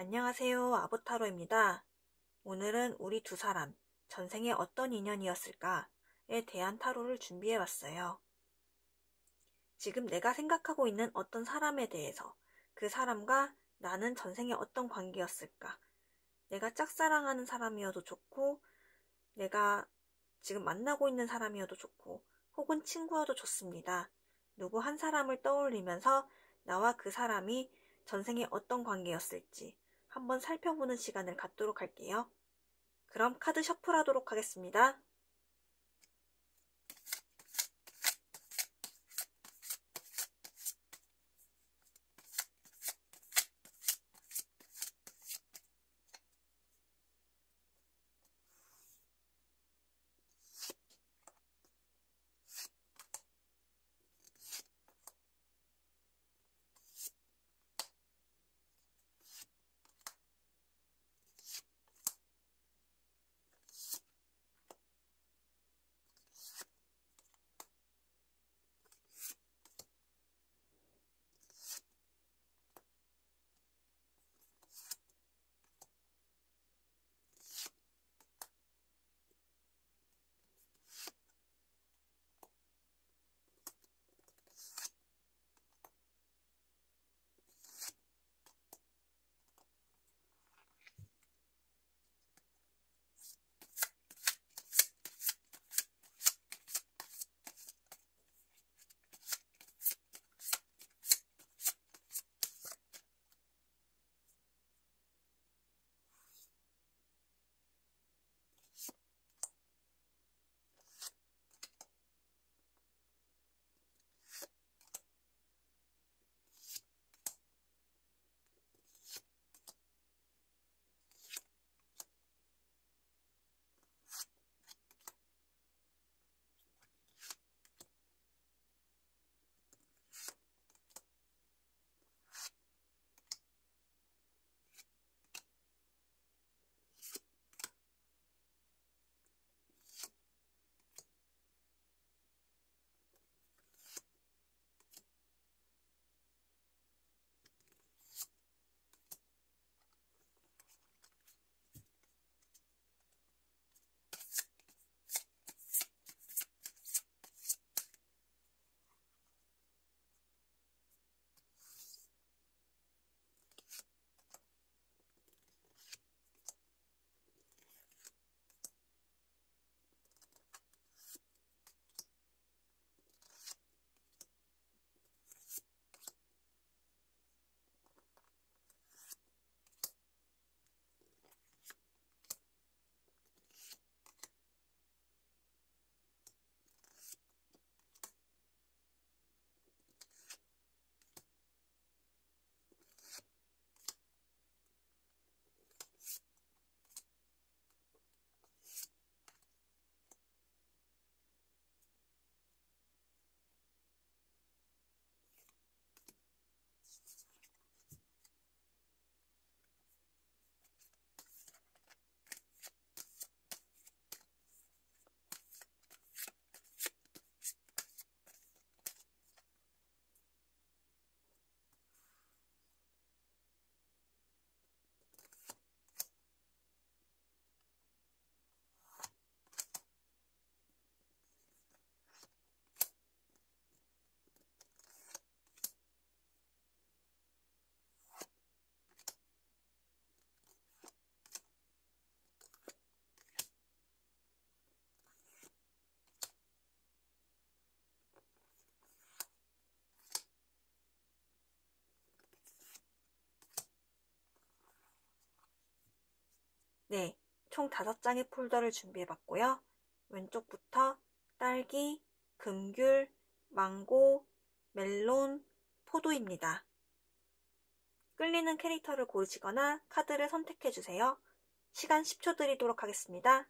안녕하세요. 아보타로입니다. 오늘은 우리 두 사람, 전생에 어떤 인연이었을까에 대한 타로를 준비해봤어요. 지금 내가 생각하고 있는 어떤 사람에 대해서 그 사람과 나는 전생에 어떤 관계였을까? 내가 짝사랑하는 사람이어도 좋고, 내가 지금 만나고 있는 사람이어도 좋고, 혹은 친구여도 좋습니다. 누구 한 사람을 떠올리면서 나와 그 사람이 전생에 어떤 관계였을지 한번 살펴보는 시간을 갖도록 할게요. 그럼 카드 셔플하도록 하겠습니다. 네, 총 5장의 폴더를 준비해봤고요. 왼쪽부터 딸기, 금귤, 망고, 멜론, 포도입니다. 끌리는 캐릭터를 고르시거나 카드를 선택해주세요. 시간 10초 드리도록 하겠습니다.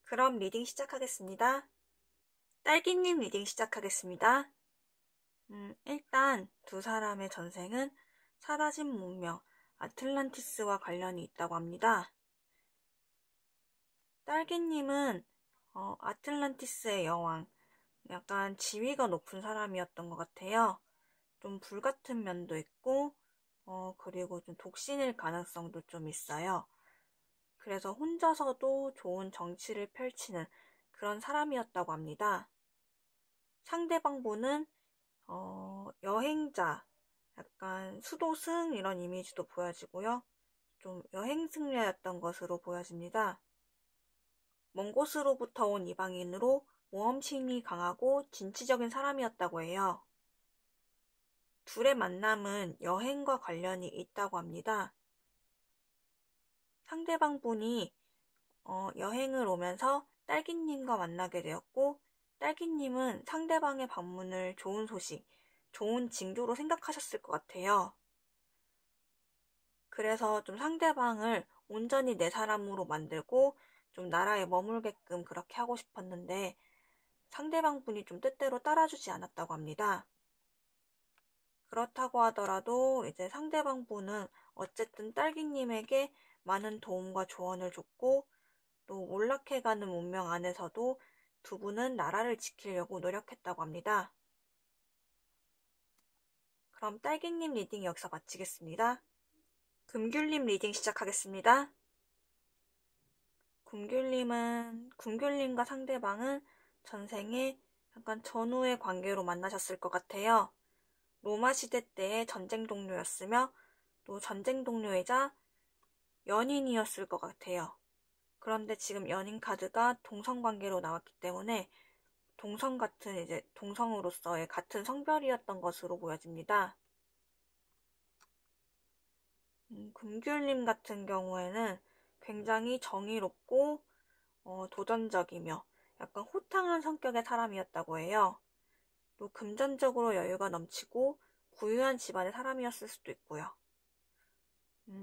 그럼 리딩 시작하겠습니다. 딸기님 리딩 시작하겠습니다. 일단 두 사람의 전생은 사라진 문명, 아틀란티스와 관련이 있다고 합니다. 딸기님은 아틀란티스의 여왕, 약간 지위가 높은 사람이었던 것 같아요. 좀 불같은 면도 있고, 그리고 좀 독신일 가능성도 좀 있어요. 그래서 혼자서도 좋은 정치를 펼치는 그런 사람이었다고 합니다. 상대방분은 여행자, 약간 수도승 이런 이미지도 보여지고요. 좀 여행승려였던 것으로 보여집니다. 먼 곳으로부터 온 이방인으로 모험심이 강하고 진취적인 사람이었다고 해요. 둘의 만남은 여행과 관련이 있다고 합니다. 상대방 분이 여행을 오면서 딸기님과 만나게 되었고, 딸기님은 상대방의 방문을 좋은 소식, 좋은 징조로 생각하셨을 것 같아요. 그래서 좀 상대방을 온전히 내 사람으로 만들고 좀 나라에 머물게끔 그렇게 하고 싶었는데 상대방 분이 좀 뜻대로 따라주지 않았다고 합니다. 그렇다고 하더라도 이제 상대방 분은 어쨌든 딸기님에게 많은 도움과 조언을 줬고 또 몰락해가는 문명 안에서도 두 분은 나라를 지키려고 노력했다고 합니다. 그럼 딸기님 리딩 여기서 마치겠습니다. 금귤님 리딩 시작하겠습니다. 금귤님과 상대방은 전생에 약간 전후의 관계로 만나셨을 것 같아요. 로마 시대 때의 전쟁 동료였으며 또 전쟁 동료이자 연인이었을 것 같아요. 그런데 지금 연인 카드가 동성 관계로 나왔기 때문에 동성으로서의 같은 성별이었던 것으로 보여집니다. 금귤님 같은 경우에는 굉장히 정의롭고 도전적이며 약간 호탕한 성격의 사람이었다고 해요. 또 금전적으로 여유가 넘치고 부유한 집안의 사람이었을 수도 있고요.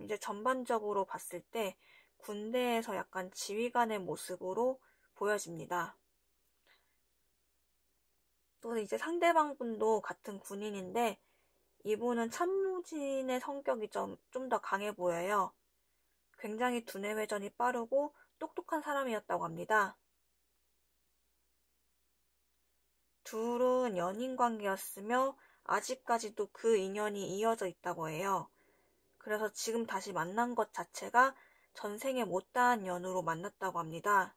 이제 전반적으로 봤을 때 군대에서 약간 지휘관의 모습으로 보여집니다. 또 이제 상대방 분도 같은 군인인데 이분은 참모진의 성격이 좀 더 강해 보여요. 굉장히 두뇌 회전이 빠르고 똑똑한 사람이었다고 합니다. 둘은 연인 관계였으며 아직까지도 그 인연이 이어져 있다고 해요. 그래서 지금 다시 만난 것 자체가 전생에 못다한 연으로 만났다고 합니다.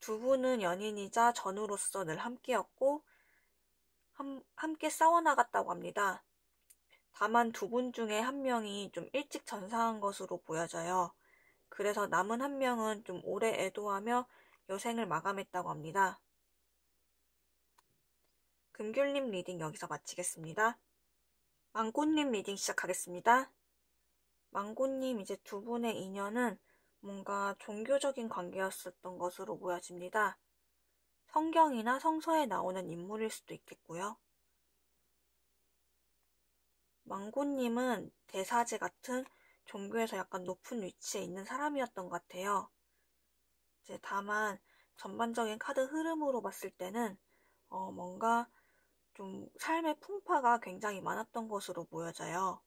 두 분은 연인이자 전우로서 늘 함께였고 함께 싸워나갔다고 합니다. 다만 두 분 중에 한 명이 좀 일찍 전사한 것으로 보여져요. 그래서 남은 한 명은 좀 오래 애도하며 여생을 마감했다고 합니다. 금귤님 리딩 여기서 마치겠습니다. 망고님 리딩 시작하겠습니다. 망고님 이제 두 분의 인연은 뭔가 종교적인 관계였었던 것으로 보여집니다. 성경이나 성서에 나오는 인물일 수도 있겠고요. 망고님은 대사제 같은 종교에서 약간 높은 위치에 있는 사람이었던 것 같아요. 이제 다만 전반적인 카드 흐름으로 봤을 때는 뭔가 좀 삶의 풍파가 굉장히 많았던 것으로 보여져요.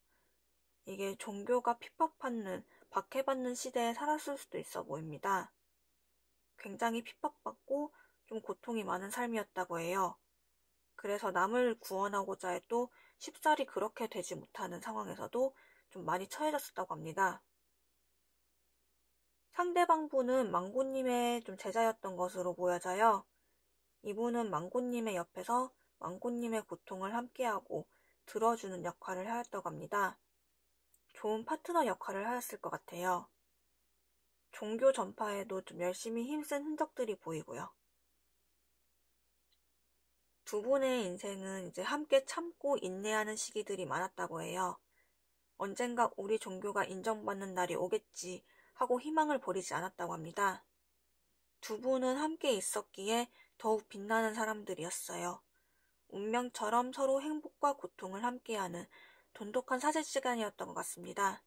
이게 종교가 핍박받는, 박해받는 시대에 살았을 수도 있어 보입니다. 굉장히 핍박받고 좀 고통이 많은 삶이었다고 해요. 그래서 남을 구원하고자 해도 쉽사리 그렇게 되지 못하는 상황에서도 좀 많이 처해졌었다고 합니다. 상대방 분은 망고님의 좀 제자였던 것으로 보여져요. 이분은 망고님의 옆에서 망고님의 고통을 함께하고 들어주는 역할을 하였다고 합니다. 좋은 파트너 역할을 하였을 것 같아요. 종교 전파에도 좀 열심히 힘쓴 흔적들이 보이고요. 두 분의 인생은 이제 함께 참고 인내하는 시기들이 많았다고 해요. 언젠가 우리 종교가 인정받는 날이 오겠지 하고 희망을 버리지 않았다고 합니다. 두 분은 함께 있었기에 더욱 빛나는 사람들이었어요. 운명처럼 서로 행복과 고통을 함께하는 돈독한 사제 시간이었던 것 같습니다.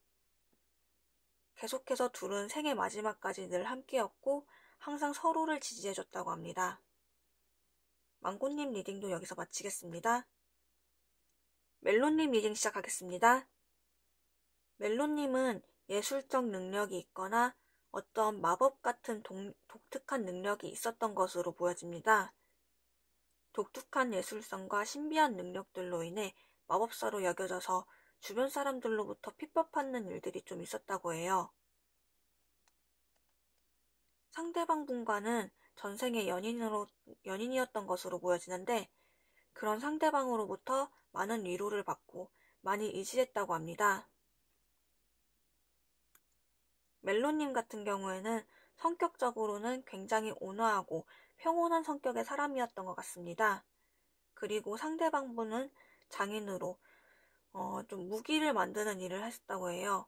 계속해서 둘은 생애 마지막까지 늘 함께였고 항상 서로를 지지해줬다고 합니다. 망고님 리딩도 여기서 마치겠습니다. 멜론님 리딩 시작하겠습니다. 멜론님은 예술적 능력이 있거나 어떤 마법 같은 독특한 능력이 있었던 것으로 보여집니다. 독특한 예술성과 신비한 능력들로 인해 마법사로 여겨져서 주변 사람들로부터 핍박받는 일들이 좀 있었다고 해요. 상대방 분과는 전생의 연인이었던 것으로 보여지는데 그런 상대방으로부터 많은 위로를 받고 많이 의지했다고 합니다. 멜로님 같은 경우에는 성격적으로는 굉장히 온화하고 평온한 성격의 사람이었던 것 같습니다. 그리고 상대방 분은 장인으로 좀 무기를 만드는 일을 했었다고 해요.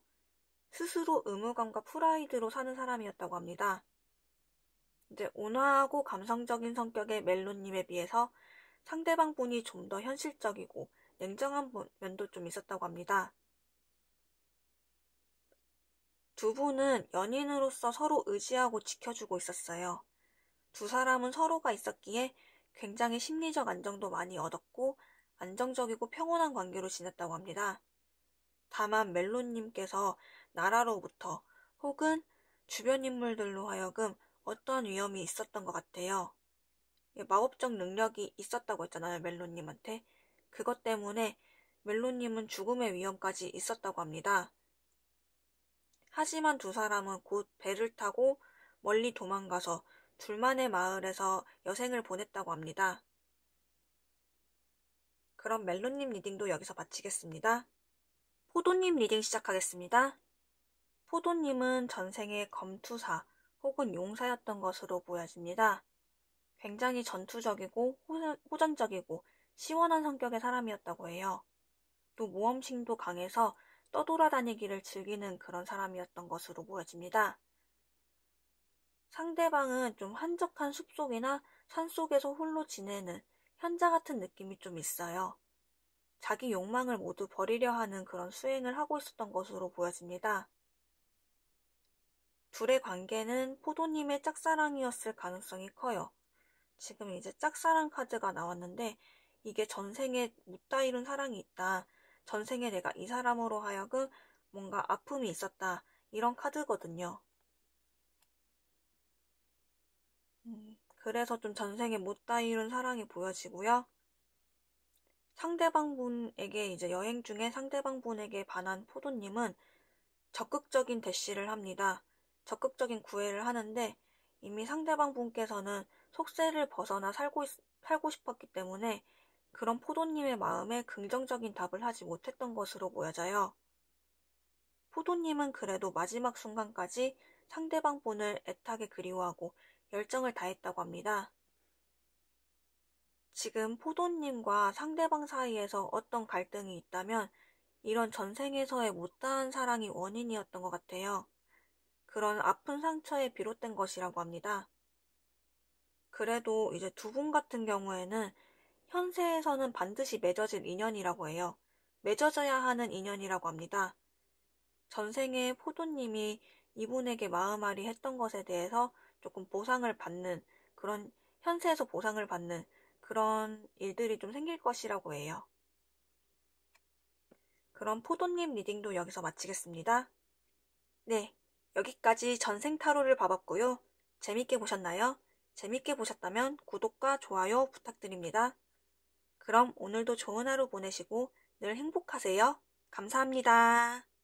스스로 의무감과 프라이드로 사는 사람이었다고 합니다. 이제 온화하고 감성적인 성격의 멜로님에 비해서 상대방 분이 좀 더 현실적이고 냉정한 면도 좀 있었다고 합니다. 두 분은 연인으로서 서로 의지하고 지켜주고 있었어요. 두 사람은 서로가 있었기에 굉장히 심리적 안정도 많이 얻었고 안정적이고 평온한 관계로 지냈다고 합니다. 다만 멜로님께서 나라로부터 혹은 주변 인물들로 하여금 어떠한 위험이 있었던 것 같아요. 마법적 능력이 있었다고 했잖아요, 멜로님한테. 그것 때문에 멜로님은 죽음의 위험까지 있었다고 합니다. 하지만 두 사람은 곧 배를 타고 멀리 도망가서 둘만의 마을에서 여생을 보냈다고 합니다. 그럼 멜로님 리딩도 여기서 마치겠습니다. 포도님 리딩 시작하겠습니다. 포도님은 전생의 검투사 혹은 용사였던 것으로 보여집니다. 굉장히 전투적이고 호전적이고 시원한 성격의 사람이었다고 해요. 또 모험심도 강해서 떠돌아다니기를 즐기는 그런 사람이었던 것으로 보여집니다. 상대방은 좀 한적한 숲속이나 산속에서 홀로 지내는 현자 같은 느낌이 좀 있어요. 자기 욕망을 모두 버리려 하는 그런 수행을 하고 있었던 것으로 보여집니다. 둘의 관계는 포도님의 짝사랑이었을 가능성이 커요. 지금 이제 짝사랑 카드가 나왔는데 이게 전생에 묻다 이룬 사랑이 있다. 전생에 내가 이 사람으로 하여금 뭔가 아픔이 있었다. 이런 카드거든요. 그래서 좀 전생에 묻다 이룬 사랑이 보여지고요. 상대방 분에게 이제 여행 중에 상대방 분에게 반한 포도님은 적극적인 대시를 합니다. 적극적인 구애를 하는데 이미 상대방 분께서는 속세를 벗어나 살고 싶었기 때문에 그런 포도님의 마음에 긍정적인 답을 하지 못했던 것으로 보여져요. 포도님은 그래도 마지막 순간까지 상대방 분을 애타게 그리워하고 열정을 다했다고 합니다. 지금 포도님과 상대방 사이에서 어떤 갈등이 있다면 이런 전생에서의 못다한 사랑이 원인이었던 것 같아요. 그런 아픈 상처에 비롯된 것이라고 합니다. 그래도 이제 두 분 같은 경우에는 현세에서는 반드시 맺어질 인연이라고 해요. 맺어져야 하는 인연이라고 합니다. 전생에 포도님이 이분에게 마음앓이 했던 것에 대해서 조금 보상을 받는 그런 현세에서 보상을 받는 그런 일들이 좀 생길 것이라고 해요. 그럼 포도님 리딩도 여기서 마치겠습니다. 네, 여기까지 전생 타로를 봐봤고요. 재밌게 보셨나요? 재밌게 보셨다면 구독과 좋아요 부탁드립니다. 그럼 오늘도 좋은 하루 보내시고 늘 행복하세요. 감사합니다.